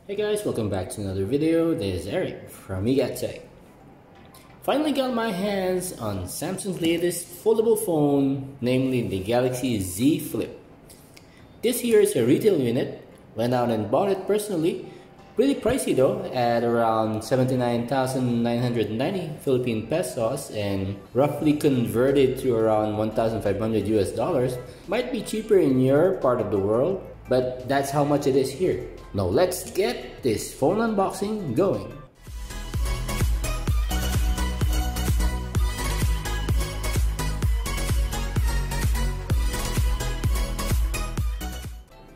Hey guys, welcome back to another video. This is Eric from eGatTech. Finally got my hands on Samsung's latest foldable phone, namely the Galaxy Z Flip. This here is a retail unit. Went out and bought it personally. Pretty pricey though, at around 79,990 Philippine pesos and roughly converted to around 1,500 US dollars. Might be cheaper in your part of the world, but that's how much it is here. Now let's get this phone unboxing going.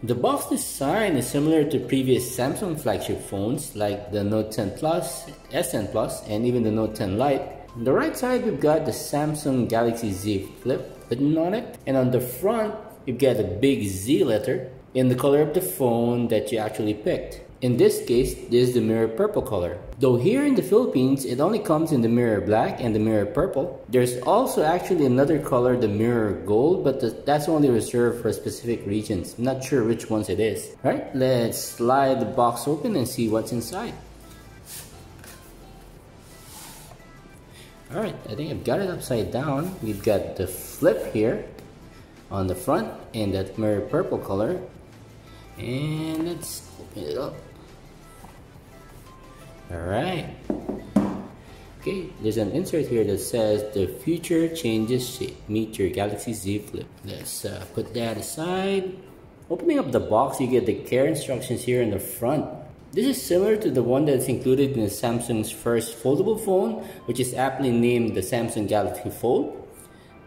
The box design is similar to previous Samsung flagship phones like the Note 10 Plus, S10 Plus, and even the Note 10 Lite. On the right side, we've got the Samsung Galaxy Z Flip written on it, and on the front, you've got a big Z letter in the color of the phone that you actually picked. In this case, this is the mirror purple color. Though here in the Philippines, it only comes in the mirror black and the mirror purple. There's also actually another color, the mirror gold, but that's only reserved for specific regions. I'm not sure which ones it is. Alright, let's slide the box open and see what's inside. Alright, I think I've got it upside down. We've got the flip here on the front in that mirror purple color. And let's open it up. Alright. Okay, there's an insert here that says the future changes shape. Meet your Galaxy Z Flip. Let's put that aside. Opening up the box, you get the care instructions here in the front. This is similar to the one that's included in Samsung's first foldable phone, which is aptly named the Samsung Galaxy Fold.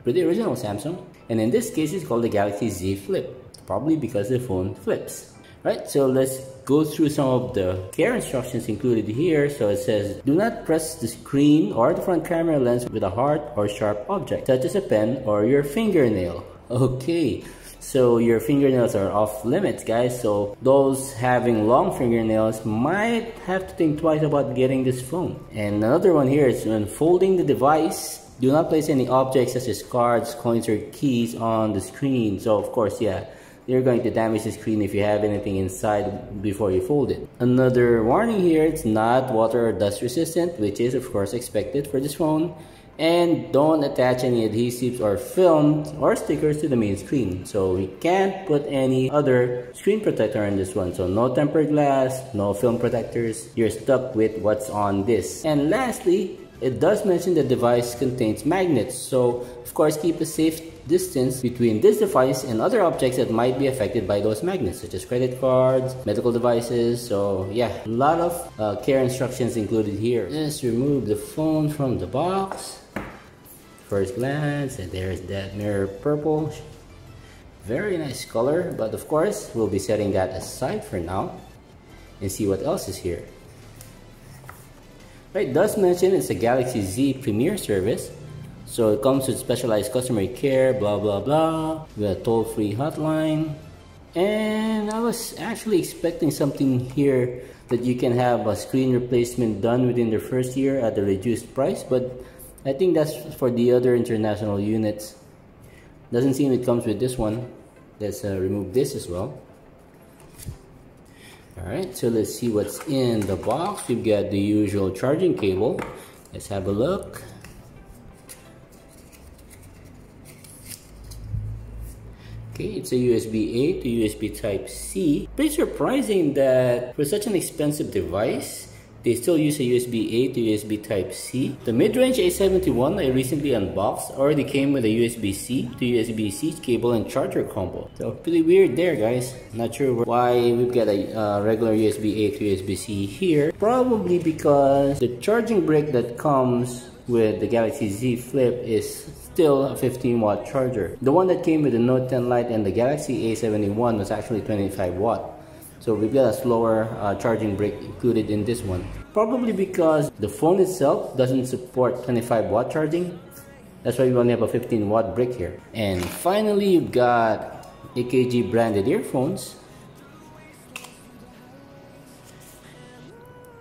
Pretty original Samsung. And in this case, it's called the Galaxy Z Flip. Probably because the phone flips. Right, so let's go through some of the care instructions included here. So it says, do not press the screen or the front camera lens with a hard or sharp object, such as a pen or your fingernail. Okay, so your fingernails are off limits, guys. So those having long fingernails might have to think twice about getting this phone. And another one here is when folding the device, do not place any objects such as cards, coins, or keys on the screen. So of course, yeah, you're going to damage the screen if you have anything inside before you fold it. Another warning here, it's not water or dust resistant, which is of course expected for this phone. And don't attach any adhesives or films or stickers to the main screen. So we can't put any other screen protector on this one. So no tempered glass, no film protectors. You're stuck with what's on this. And lastly, it does mention the device contains magnets. So of course, keep a safe distance between this device and other objects that might be affected by those magnets, such as credit cards, medical devices. So yeah, a lot of care instructions included here. Let's remove the phone from the box. First glance, and there's that mirror purple. Very nice color, but of course, we'll be setting that aside for now and see what else is here. Right, it does mention it's a Galaxy Z Premier service. So it comes with specialized customer care, blah blah blah, with a toll-free hotline. And I was actually expecting something here that you can have a screen replacement done within the first year at a reduced price, but I think that's for the other international units. Doesn't seem it comes with this one. Let's remove this as well. Alright, so let's see what's in the box. We've got the usual charging cable. Let's have a look. Okay, it's a USB-A to USB Type-C. Pretty surprising that for such an expensive device, they still use a USB-A to USB Type-C. The mid-range A71 I recently unboxed already came with a USB-C to USB-C cable and charger combo. So pretty weird there, guys. Not sure why we've got a regular USB-A to USB-C here. Probably because the charging brick that comes with the Galaxy Z Flip is still a 15-watt charger. The one that came with the Note 10 Lite and the Galaxy A71 was actually 25 watt. So we've got a slower charging brick included in this one. Probably because the phone itself doesn't support 25 watt charging. That's why we only have a 15 watt brick here. And finally, you've got AKG branded earphones.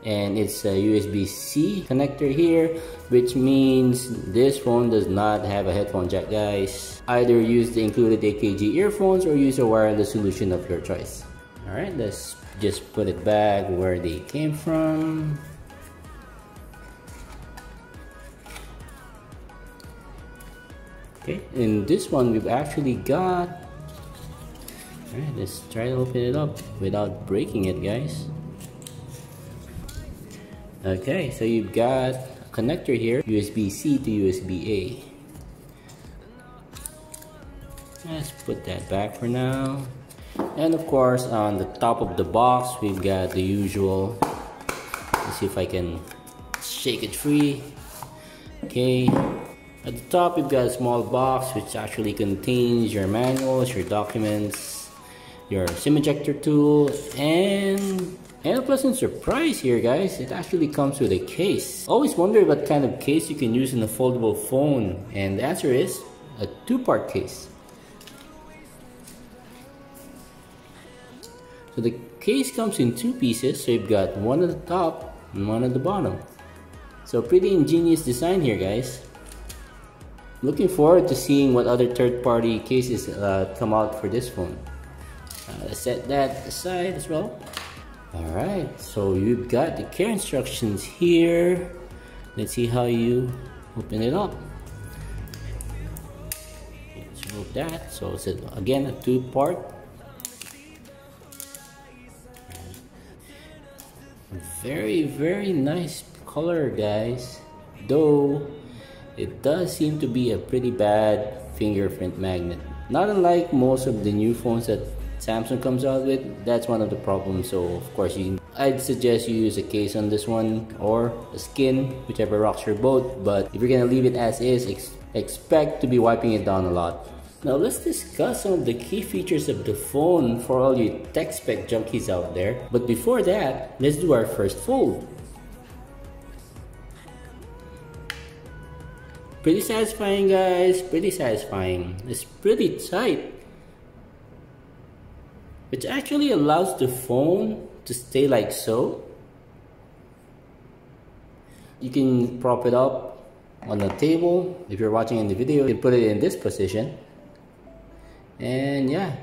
And it's a USB-C connector here, which means this phone does not have a headphone jack, guys. Either use the included AKG earphones or use a wireless solution of your choice. Alright, let's just put it back where they came from. Okay, in this one we've actually got... Alright, let's try to open it up without breaking it, guys. Okay, so you've got a connector here, USB-C to USB-A. Let's put that back for now. And of course, on the top of the box, we've got the usual. Let's see if I can shake it free. Okay, at the top, we've got a small box which actually contains your manuals, your documents, your SIM ejector tool, and a pleasant surprise here, guys. It actually comes with a case. Always wondered what kind of case you can use in a foldable phone, and the answer is a two-part case. So the case comes in two pieces, so you've got one at the top and one at the bottom. So pretty ingenious design here, guys. Looking forward to seeing what other third-party cases come out for this phone. Let's set that aside as well. Alright, so you've got the care instructions here. Let's see how you open it up. Let's remove that. So it's again a two-part. Very nice color, guys. Though it does seem to be a pretty bad fingerprint magnet. Not unlike most of the new phones that Samsung comes out with, that's one of the problems. So of course, I'd suggest you use a case on this one or a skin, whichever rocks your boat. But if you're gonna leave it as is, expect to be wiping it down a lot. Now let's discuss some of the key features of the phone for all you tech spec junkies out there. But before that, let's do our first fold. Pretty satisfying, guys, pretty satisfying. It's pretty tight, which actually allows the phone to stay like so. You can prop it up on the table. If you're watching in the video, you can put it in this position. And yeah,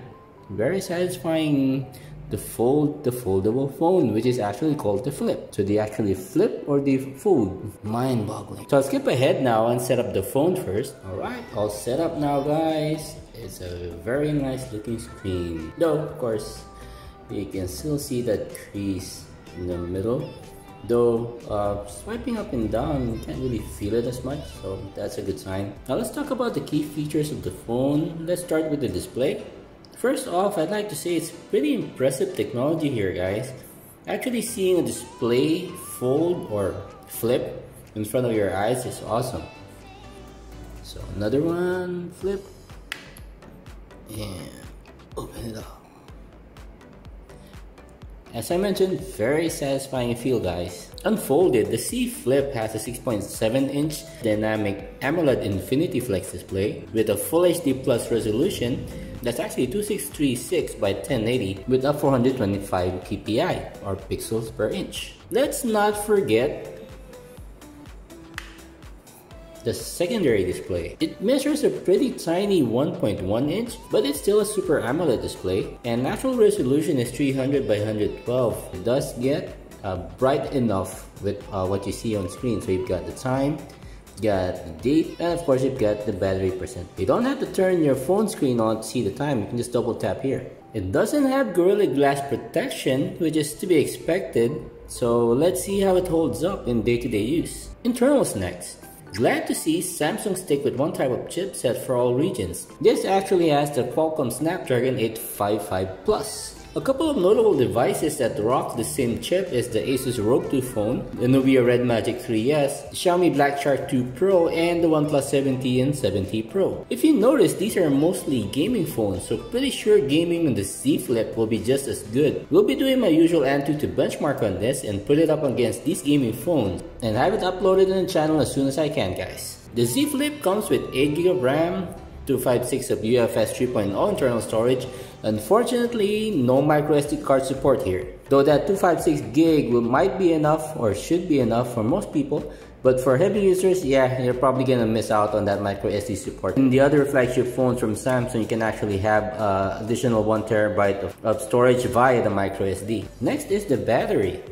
very satisfying. The foldable phone, which is actually called the Flip. So they actually flip or they fold? Mind-boggling. So I'll skip ahead now and set up the phone first. Alright, all set up now, guys. It's a very nice looking screen. Though, of course, you can still see that crease in the middle. Though, swiping up and down, you can't really feel it as much, so that's a good sign. Now let's talk about the key features of the phone. Let's start with the display. First off, I'd like to say it's pretty impressive technology here, guys. Actually seeing a display fold or flip in front of your eyes is awesome. So another one, flip, and open it up. As I mentioned, very satisfying feel, guys. Unfolded, the C Flip has a 6.7-inch dynamic AMOLED Infinity Flex display with a Full HD Plus resolution that's actually 2636 by 1080 with a 425 ppi or pixels per inch. Let's not forget the secondary display. It measures a pretty tiny 1.1 inch, but it's still a Super AMOLED display, and natural resolution is 300 by 112. It does get bright enough with what you see on screen. So you've got the time, you got the date, and of course you've got the battery percent. You don't have to turn your phone screen on to see the time, you can just double tap here. It doesn't have Gorilla Glass protection, which is to be expected, so let's see how it holds up in day-to-day use. Internals next. Glad to see Samsung stick with one type of chipset for all regions. This actually has the Qualcomm Snapdragon 855 Plus. A couple of notable devices that rock the same chip is the Asus ROG 2 phone, the Nubia Red Magic 3S, the Xiaomi Black Shark 2 Pro, and the OnePlus 70 and 70 Pro. If you notice, these are mostly gaming phones, so pretty sure gaming on the Z Flip will be just as good. We'll be doing my usual Antutu benchmark on this and put it up against these gaming phones, and have it uploaded on the channel as soon as I can, guys. The Z Flip comes with 8GB of RAM, 256 of UFS 3.0 internal storage. Unfortunately, no microSD card support here. Though that 256GB might be enough or should be enough for most people, But for heavy users, yeah, you're probably gonna miss out on that micro SD support. In the other flagship phones from Samsung, you can actually have additional 1 terabyte of storage via the micro SD. Next is the battery.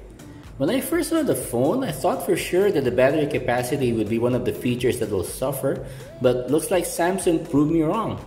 When I first saw the phone, I thought for sure that the battery capacity would be one of the features that will suffer, but looks like Samsung proved me wrong.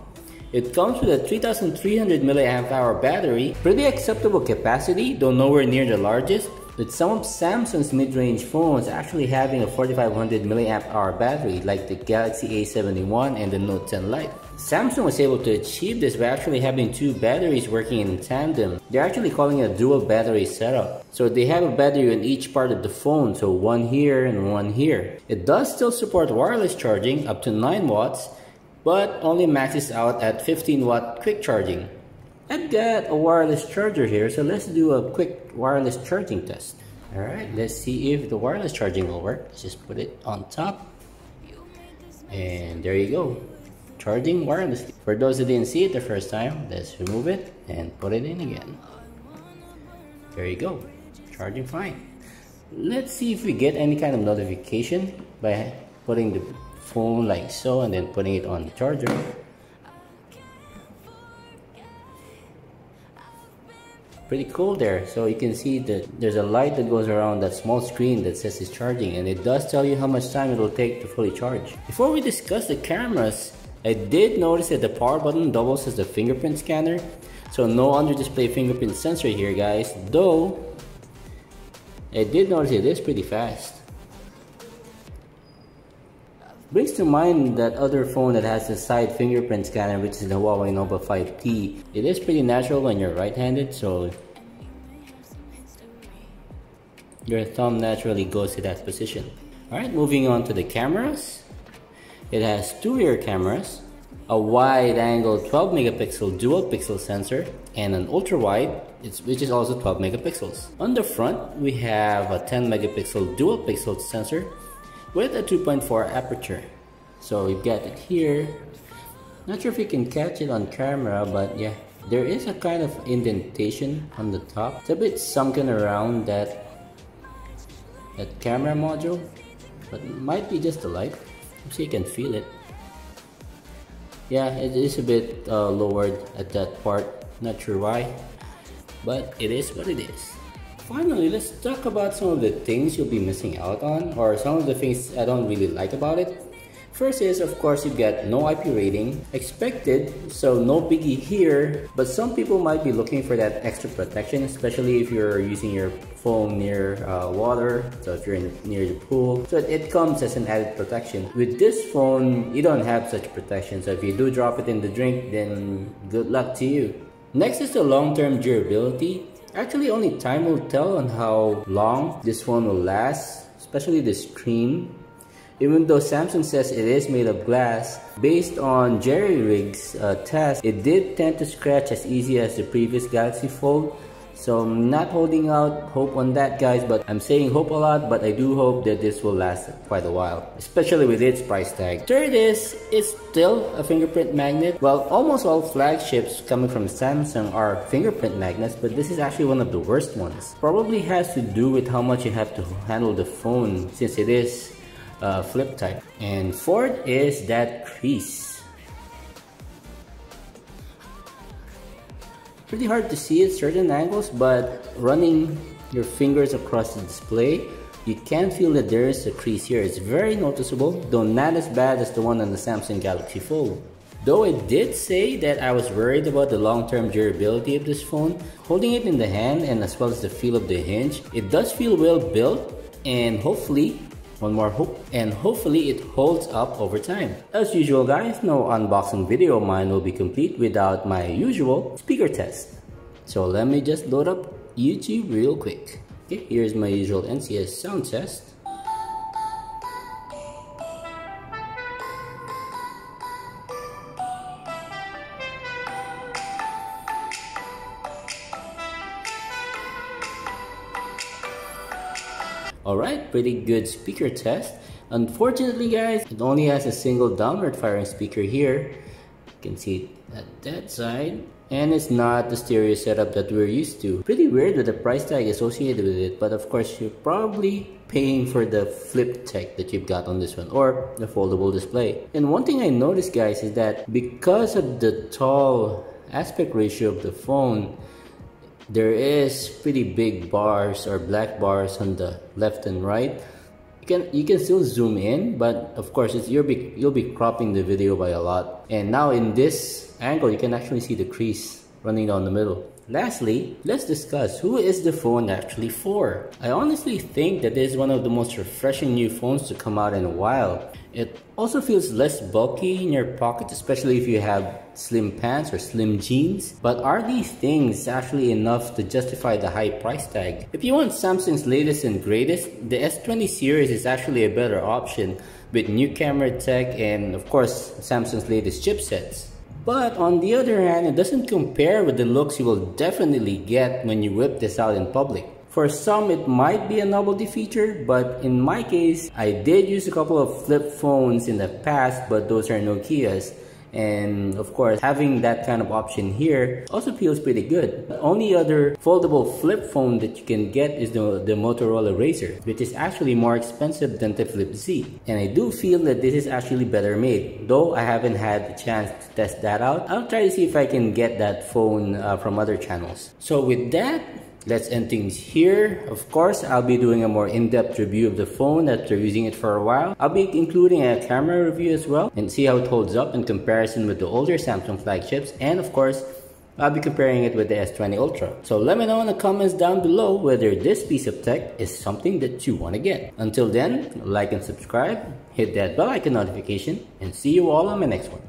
It comes with a 3300 mAh battery, pretty acceptable capacity, though nowhere near the largest, with some of Samsung's mid-range phones actually having a 4500 mAh battery like the Galaxy A71 and the Note 10 Lite. Samsung was able to achieve this by actually having 2 batteries working in tandem. They're actually calling it a dual battery setup. So they have a battery in each part of the phone, so one here and one here. It does still support wireless charging up to 9 watts, but only maxes out at 15 watt quick charging. I've got a wireless charger here, so let's do a quick wireless charging test. Alright, let's see if the wireless charging will work. Let's just put it on top. And there you go. Charging wirelessly. For those who didn't see it the first time, let's remove it and put it in again. There you go. Charging fine. Let's see if we get any kind of notification by putting the phone like so and then putting it on the charger. Pretty cool there. So you can see that there's a light that goes around that small screen that says it's charging, and it does tell you how much time it will take to fully charge. Before we discuss the cameras, I did notice that the power button doubles as the fingerprint scanner. So no under display fingerprint sensor here, guys, though I did notice it is pretty fast. Brings to mind that other phone that has a side fingerprint scanner, which is the Huawei Nova 5T. It is pretty natural when you're right-handed, so your thumb naturally goes to that position. Alright, moving on to the cameras. It has 2 rear cameras, a wide-angle 12 megapixel dual pixel sensor, and an ultra-wide, which is also 12 megapixels. On the front, we have a 10 megapixel dual pixel sensor with a 2.4 aperture. So we've got it here. Not sure if you can catch it on camera, but yeah, there is a kind of indentation on the top. It's a bit sunken around that camera module, but it might be just the light. See, you can feel it. Yeah, it is a bit lowered at that part. Not sure why, but it is what it is. Finally, let's talk about some of the things you'll be missing out on, or some of the things I don't really like about it. First is, of course, you've got no IP rating. Expected, so no biggie here, but some people might be looking for that extra protection, especially if you're using your phone near water, so if you're near the pool. So it comes as an added protection. With this phone, you don't have such protection, so if you do drop it in the drink, then good luck to you. Next is the long-term durability. Actually, only time will tell on how long this phone will last, especially the screen. Even though Samsung says it is made of glass, based on Jerry Riggs' test, it did tend to scratch as easy as the previous Galaxy Fold. So I'm not holding out hope on that, guys, but I'm saying hope a lot, but I do hope that this will last quite a while, especially with its price tag. Third is, it's still a fingerprint magnet. Well, almost all flagships coming from Samsung are fingerprint magnets, but this is actually one of the worst ones. Probably has to do with how much you have to handle the phone, since it is flip type. And fourth is that crease. Pretty hard to see at certain angles, but running your fingers across the display, you can feel that there is a crease here. It's very noticeable, though not as bad as the one on the Samsung Galaxy Fold. Though it did say that I was worried about the long-term durability of this phone, holding it in the hand and as well as the feel of the hinge, it does feel well built, and hopefully it holds up over time. As usual, guys, no unboxing video of mine will be complete without my usual speaker test. So let me just load up YouTube real quick. Okay, here's my usual NCS sound test. Alright, pretty good speaker test. Unfortunately, guys, it only has a single downward firing speaker here. You can see it at that side. and it's not the stereo setup that we're used to. Pretty weird with the price tag associated with it, but of course you're probably paying for the flip tech that you've got on this one, or the foldable display. And one thing I noticed, guys, is that because of the tall aspect ratio of the phone, there is pretty big bars or black bars on the left and right. You can still zoom in, but of course you'll be cropping the video by a lot. And now in this angle, you can actually see the crease running down the middle. Lastly, let's discuss who is the phone actually for. I honestly think that this is one of the most refreshing new phones to come out in a while. It also feels less bulky in your pocket, especially if you have slim pants or slim jeans. But are these things actually enough to justify the high price tag? If you want Samsung's latest and greatest, the S20 series is actually a better option with new camera tech and of course Samsung's latest chipsets. But on the other hand, it doesn't compare with the looks you will definitely get when you whip this out in public. For some, it might be a novelty feature, but in my case, I did use a couple of flip phones in the past, but those are Nokia's. And of course, having that kind of option here also feels pretty good. The only other foldable flip phone that you can get is the Motorola Razr, which is actually more expensive than the Flip Z. And I do feel that this is actually better made. Though I haven't had the chance to test that out, I'll try to see if I can get that phone from other channels. So with that, let's end things here. Of course, I'll be doing a more in-depth review of the phone after using it for a while. I'll be including a camera review as well and see how it holds up in comparison with the older Samsung flagships. And of course, I'll be comparing it with the S20 Ultra. So let me know in the comments down below whether this piece of tech is something that you want to get. Until then, like and subscribe, hit that bell icon notification, and see you all on my next one.